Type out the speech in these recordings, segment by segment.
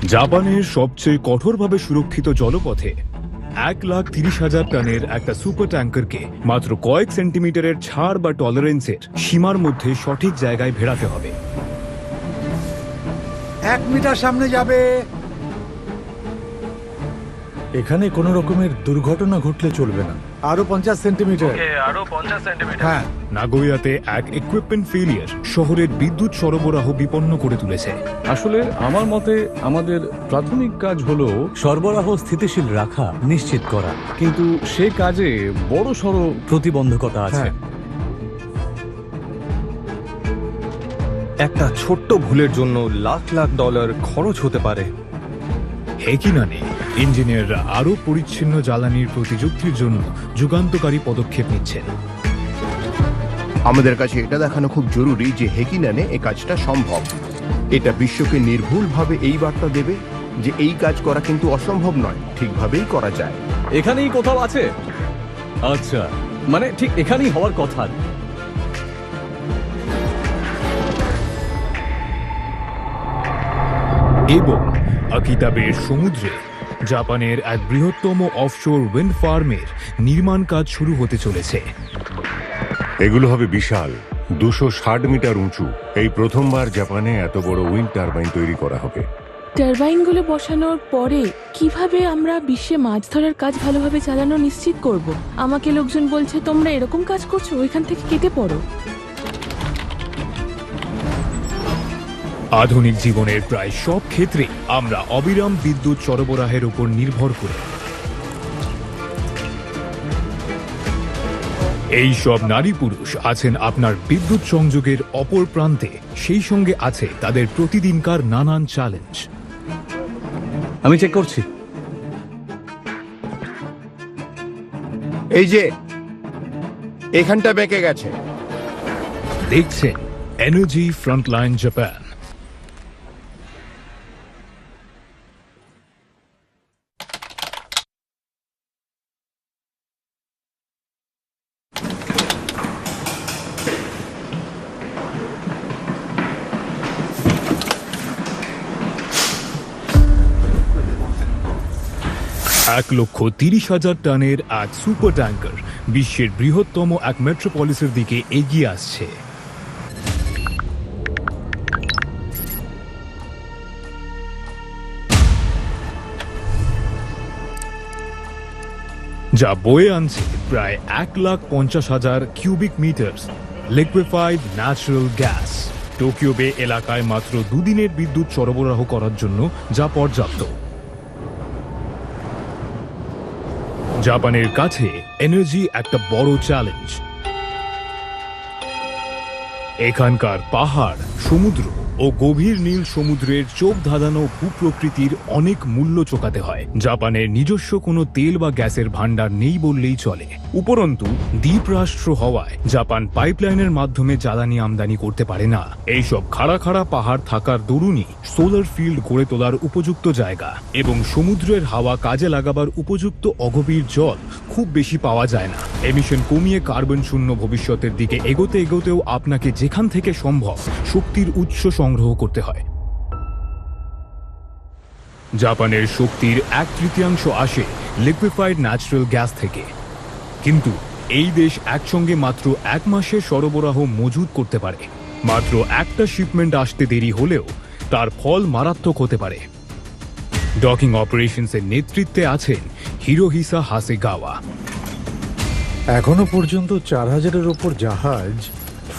জাপানের সবচেয়ে কঠোরভাবে সুরক্ষিত জলপথে 1,30,000 টনের একটা সুপার ট্যাঙ্কারকে মাত্র কয়েক সেন্টিমিটারের ছাড় বা টলারেন্সের সীমার মধ্যে সঠিক জায়গায় ভেড়াতে হবে। 1 মিটার সামনে যাবে। এখানে কোনো রকমের দুর্ঘটনা ঘটলে চলবে না। আরো 50 সেন্টিমিটার। আরো 50 সেন্টিমিটার। হ্যাঁ, নাগোয়াতে এক ইকুইপমেন্ট ফেলিয়ার শহরের বিদ্যুৎ সরবরাহ বিপন্ন করে তুলেছে। আসলে আমার মতে আমাদের প্রাথমিক কাজ হলো সরবরাহ স্থিতিশীল রাখা নিশ্চিত করা, কিন্তু সে কাজে বড় সড়ো প্রতিবন্ধকতা আছে। হ্যাঁ। একটা ছোট্ট ভুলের জন্য লাখ লাখ ডলার খরচ হতে পারে। হেকিনানে ইঞ্জিনিয়াররা আরও পরিচ্ছন্ন জ্বালানির প্রতিযুক্তির জন্য যুগান্তকারী পদক্ষেপ নিচ্ছেন। আমাদের কাছে এটা দেখানো খুব জরুরি যে হেকিনানে এই কাজটা সম্ভব। এটা বিশ্বকে নির্ভুলভাবে এই বার্তা দেবে যে এই কাজ করা কিন্তু অসম্ভব নয়, ঠিকভাবেই করা যায়। এখানেই কোথাও আছে। আচ্ছা, মানে ঠিক এখানেই হওয়ার কথা। এবং আকিতাবের সমুদ্রে জাপানের এক বৃহত্তম অফশোর উইন্ড ফার্মের নির্মাণ কাজ শুরু হতে চলেছে। এগুলো হবে বিশাল, 260 মিটার উঁচু। এই প্রথমবার জাপানে এত বড় উইন্ড টারবাইন তৈরি করা হবে। টারবাইনগুলো বসানোর পরে কিভাবে আমরা বিশ্বে মাছ ধরার কাজ ভালোভাবে চালানো নিশ্চিত করব? আমাকে লোকজন বলছে তোমরা এরকম কাজ করছো, ওইখান থেকে কেটে পড়ো। আধুনিক জীবনের প্রায় সব ক্ষেত্রে আমরা অবিরাম বিদ্যুৎ সরবরাহের উপর নির্ভর করি। এই সব নারী পুরুষ আছেন আপনার বিদ্যুৎ সংযোগের অপর প্রান্তে, সেই সঙ্গে আছে তাদের প্রতিদিনকার নানান চ্যালেঞ্জ। আমি চেক করছি। এই যে এখানটা বেঁকে গেছে। দেখছেন এনার্জি ফ্রন্টলাইন জাপান। $1,30,000 টনের এক সুপার ট্যাঙ্কার বিশ্বের বৃহত্তম এক মেট্রোপলিসের দিকে এগিয়ে আসছে। যা বয়ে আনছে প্রায় 1,50,000 cubic meter liquefied natural gas. Tokyo Bay এলাকায় মাত্র দুদিনের বিদ্যুৎ সরবরাহ করার জন্য যা পর্যাপ্ত। জাপানের কাছে এনার্জি একটা বড় চ্যালেঞ্জ। এখানকার পাহাড়, সমুদ্র ও গভীর নীল সমুদ্রের চোখ ধাঁধানো ভূপ্রকৃতির অনেক মূল্য চোকাতে হয়। জাপানের নিজস্ব কোনো তেল বা গ্যাসের ভান্ডার নেই বললেই চলে। উপরন্তু দ্বীপরাষ্ট্র হওয়ায় জাপান পাইপলাইনের মাধ্যমে জ্বালানি আমদানি করতে পারে না। এইসব খাড়া খাড়া পাহাড় থাকার দরুনই সোলার ফিল্ড গড়ে তোলার উপযুক্ত জায়গা এবং সমুদ্রের হাওয়া কাজে লাগাবার উপযুক্ত অগভীর জল খুব বেশি পাওয়া যায় না। এমিশন কমিয়ে কার্বন শূন্য ভবিষ্যতের দিকে এগোতে এগোতেও আপনাকে যেখান থেকে সম্ভব শক্তির উৎস সংগ্রহ করতে হয়। জাপানের শক্তির 1/3 আসে লিকুইফাইড ন্যাচারাল গ্যাস থেকে, কিন্তু এই দেশ একসঙ্গে মাত্র 1 মাসের সরবরাহ মজুত করতে পারে। মাত্র একটা শিপমেন্ট আসতে দেরি হলেও তার ফল মারাত্মক হতে পারে। ডকিং অপারেশনসের নেতৃত্বে আছেন হিরোহিসা হাসেগাওয়া। এখনো পর্যন্ত 4000-এর ওপর জাহাজ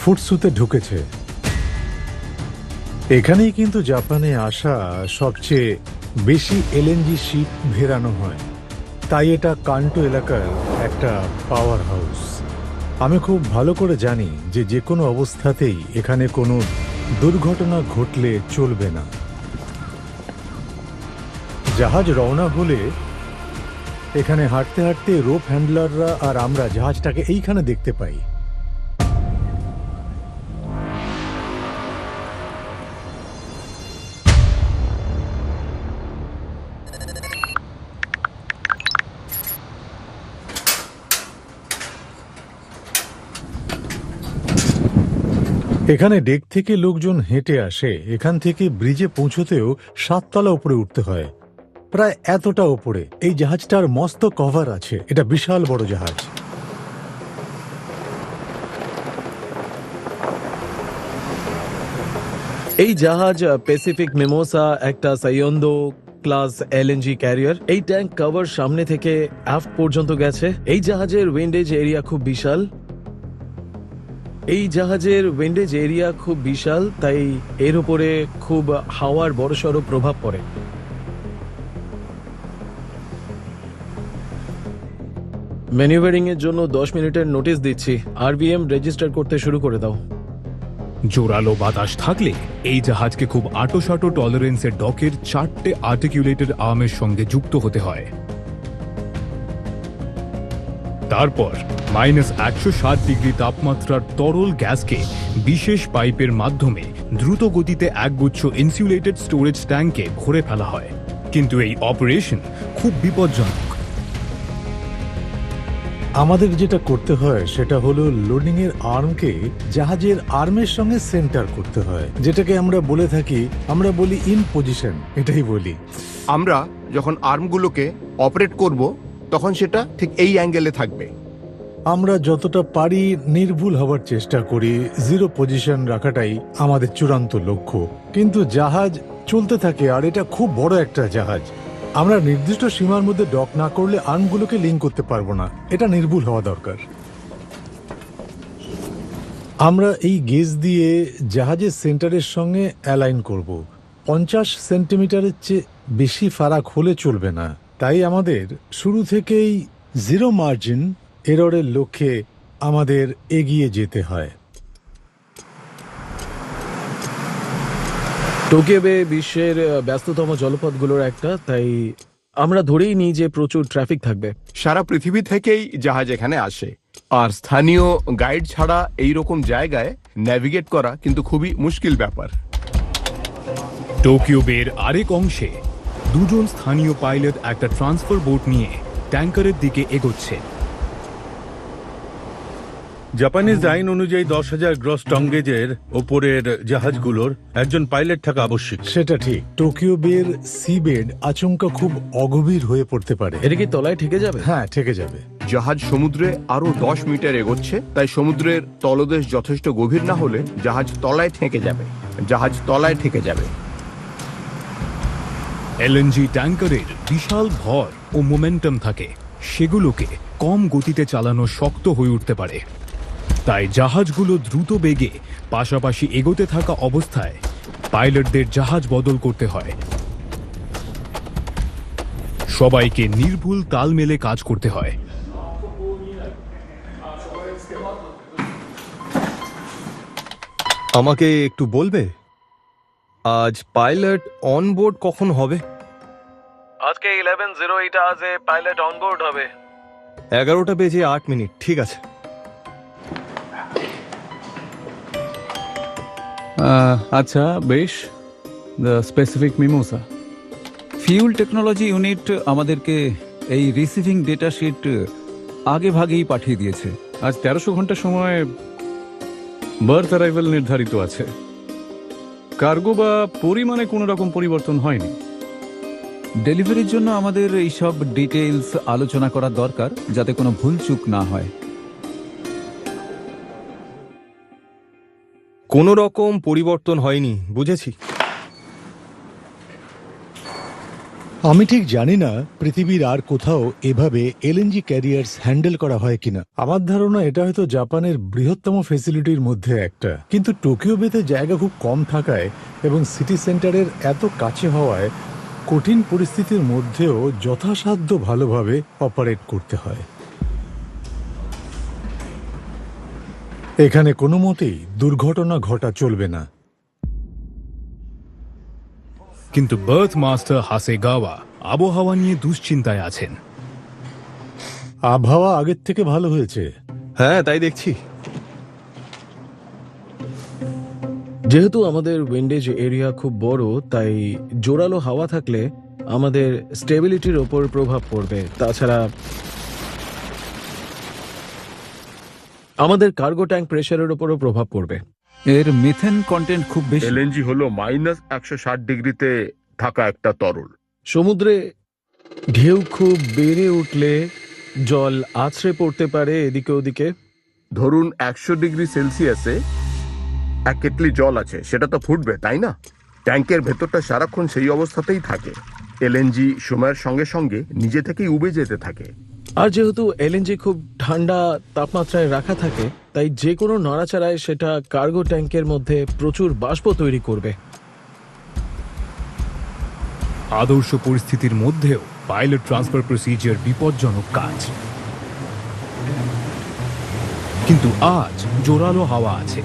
ফুটসুতে ঢুকেছে। এখানেই কিন্তু জাপানে আসা সবচেয়ে বেশি এলএনজি শিপ ভেড়ানো হয়, তাই এটা কান্টো এলাকার একটা পাওয়ার হাউস। আমি খুব ভালো করে জানি যে যে কোনো অবস্থাতেই এখানে কোনো দুর্ঘটনা ঘটলে চলবে না। জাহাজ রওনা হলে এখানে হাঁটতে হাঁটতে রোপ হ্যান্ডলাররা আর আমরা জাহাজটাকে এইখানে দেখতে পাই। এখানে ডেক থেকে লোকজন হেঁটে আসে, এখান থেকে ব্রিজে পৌঁছতেও 7 তলা উপরে উঠতে হয়, প্রায় এতটা উপরে। এই জাহাজটার মস্ত কভার আছে, এটা বিশাল বড় জাহাজ। এই জাহাজ প্যাসিফিক মিমোসা একটা সাইয়ন্দো ক্লাস এলএনজি ক্যারিয়ার। এই ট্যাঙ্ক কভার সামনে থেকে আফট পর্যন্ত গেছে। এই জাহাজের উইন্ডেজ এরিয়া খুব বিশাল। তাই এর উপরে খুব হাওয়ার বড়সড় প্রভাব পড়ে। ম্যানিউভারিং এর জন্য 10 মিনিটের নোটিশ দিচ্ছি। আরবিএম রেজিস্টার করতে শুরু করে দাও। জোরালো বাতাস থাকলে এই জাহাজকে খুব আটোসাটো টলারেন্সের ডকের 4টে আর্টিকুলেটেড আর্মের সঙ্গে যুক্ত হতে হয়। তারপর -160 ডিগ্রি তাপমাত্রার তরল গ্যাসকে বিশেষ পাইপের মাধ্যমে দ্রুত গতিতে একগুচ্ছ ইনসুলেটেড স্টোরেজ ট্যাঙ্কে ভরে ফেলা হয়। কিন্তু এই অপারেশন খুব বিপজ্জনক। আমাদের যেটা করতে হয় সেটা হলো লোডিং এর আর্মকে জাহাজের আর্মের সঙ্গে সেন্টার করতে হয়, যেটাকে আমরা বলি ইন পজিশন, এটাই বলি। আমরা যখন আর্মগুলোকে অপারেট করব তখন সেটা ঠিক এই অ্যাঙ্গেলে থাকবে। আমরা যতটা পারি নির্ভুল হবার চেষ্টা করি, 0 পজিশন রাখাটাই আমাদের চূড়ান্ত লক্ষ্য। কিন্তু জাহাজ চলতে থাকে, আর এটা খুব বড় একটা জাহাজ। আমরা নির্দিষ্ট সীমার মধ্যে ডক না করলে আর্মগুলোকে লিঙ্ক করতে পারবো না, এটা নির্ভুল হওয়া দরকার। আমরা এই গেজ দিয়ে জাহাজের সেন্টারের সঙ্গে অ্যালাইন করব। 50 সেন্টিমিটারের চেয়ে বেশি ফারাক হলে চলবে না। তাই আমাদের শুরু থেকেই 0 মার্জিন এররের লক্ষ্যে আমাদের এগিয়ে যেতে হয়। টোকিও বে বিশ্বের ব্যস্ততম জলপথগুলোর একটা, তাই আমরা ধরেই নিই যে প্রচুর ট্রাফিক থাকবে। সারা পৃথিবী থেকেই জাহাজ এখানে আসে, আর স্থানীয় গাইড ছাড়া এই রকম জায়গায় নেভিগেট করা কিন্তু খুবই মুশকিল ব্যাপার। টোকিও বের আরেক অংশে 2জন স্থানীয় পাইলট একটা ট্রান্সফার বোট নিয়ে ট্যাঙ্কারের দিকে এগোচ্ছে। জাপানিজ আইন অনুযায়ী 10,000 গ্রস টঙ্গেজের ওপরের জাহাজগুলোর একজন পাইলট থাকা আবশ্যিক। সেটা ঠিক। টোকিও বের সিবেড আচমকা খুব অগভীর হয়ে পড়তে পারে। এটা কি তলায় ঠেকে যাবে? হ্যাঁ, ঠেকে যাবে। জাহাজ সমুদ্রে আরো 10 মিটার এগোচ্ছে, তাই সমুদ্রের তলদেশ যথেষ্ট গভীর না হলে জাহাজ তলায় ঠেকে যাবে। এলএনজি ট্যাঙ্কারের বিশাল ভর ও মোমেন্টাম থাকে, সেগুলোকে কম গতিতে চালানো শক্ত হয়ে উঠতে পারে। তাই জাহাজগুলো দ্রুত বেগে পাশাপাশি এগোতে থাকা অবস্থায় পাইলটদের জাহাজ বদল করতে হয়। সবাইকে নির্ভুল তাল মেলে কাজ করতে হয়। আমাকে একটু বলবে আজ পাইলট অনবোর্ড কখন হবে? আজকে 11:08 আওয়ার্সে পাইলট অনবোর্ড হবে। 11টা বেজে 8 মিনিট। ঠিক আছে। আচ্ছা, বেশ। The specific mimosa fuel technology unit আমাদেরকে এই রিসিভিং ডেটা শিট আগে ভাগেই পাঠিয়ে দিয়েছে। আজ 1300 ঘন্টা সময় বার্থ অ্যারাইভাল নির্ধারিত আছে। কার্গো বা পরিমাণে কোনো রকম পরিবর্তন হয়নি। ডেলিভারির জন্য আমাদের এইসব ডিটেইলস আলোচনা করা দরকার, যাতে কোনো ভুলচুক না হয়। কোনো রকম পরিবর্তন হয়নি, বুঝেছি। আমি ঠিক জানি না পৃথিবীর আর কোথাও এভাবে এলএনজি ক্যারিয়ার্স হ্যান্ডেল করা হয় কিনা। আমার ধারণা এটা হয়তো জাপানের বৃহত্তম ফেসিলিটির মধ্যে একটা। কিন্তু টোকিও বেতে জায়গা খুব কম থাকায় এবং সিটি সেন্টারের এত কাছে হওয়ায় কঠিন পরিস্থিতির মধ্যেও যথাসাধ্য ভালোভাবে অপারেট করতে হয়। এখানে কোনো মতেই দুর্ঘটনা ঘটা চলবে না। কিন্তু বার্থ মাস্টার হাসেগাওয়া আবহাওয়া নিয়ে দুশ্চিন্তায় আছেন। আবহাওয়া আগের থেকে ভালো হয়েছে। হ্যাঁ, তাই দেখছি। যেহেতু আমাদের উইন্ডেজ এরিয়া খুব বড়, তাই জোরালো হাওয়া থাকলে আমাদের স্টেবিলিটির ওপর প্রভাব পড়বে। তাছাড়া আমাদের কার্গো ট্যাঙ্ক প্রেসারের ওপরও প্রভাব পড়বে। এর মিথেন কন্টেন্ট খুব বেশি। এলএনজি হলো -160 ডিগ্রিতে থাকা একটা তরল। সমুদ্রে ঢেউ খুব বেড়ে উঠলে জল আছড়ে পড়তে পারে এদিকে ওদিকে। ধরুন 100 ডিগ্রি সেলসিয়াসে এক কেটলি জল আছে, সেটা তো ফুটবে, তাই না? ট্যাঙ্কের ভেতরটা সারাক্ষণ সেই অবস্থাতেই থাকে। এলএনজি সময়ের সঙ্গে সঙ্গে নিজে থেকেই উবে যেতে থাকে। আর যেহেতু এলএনজি খুব ঠান্ডা তাপমাত্রায় রাখা থাকে, তাই যে কোনো নড়াচড়ায় সেটা কার্গো ট্যাঙ্কের মধ্যে প্রচুর বাষ্প তৈরি করবে। আদর্শ পরিস্থিতির মধ্যেও পাইলট ট্রান্সফার প্রসিজার বিপজ্জনক কাজ। কিন্তু আজ জোরালো হাওয়া আছে,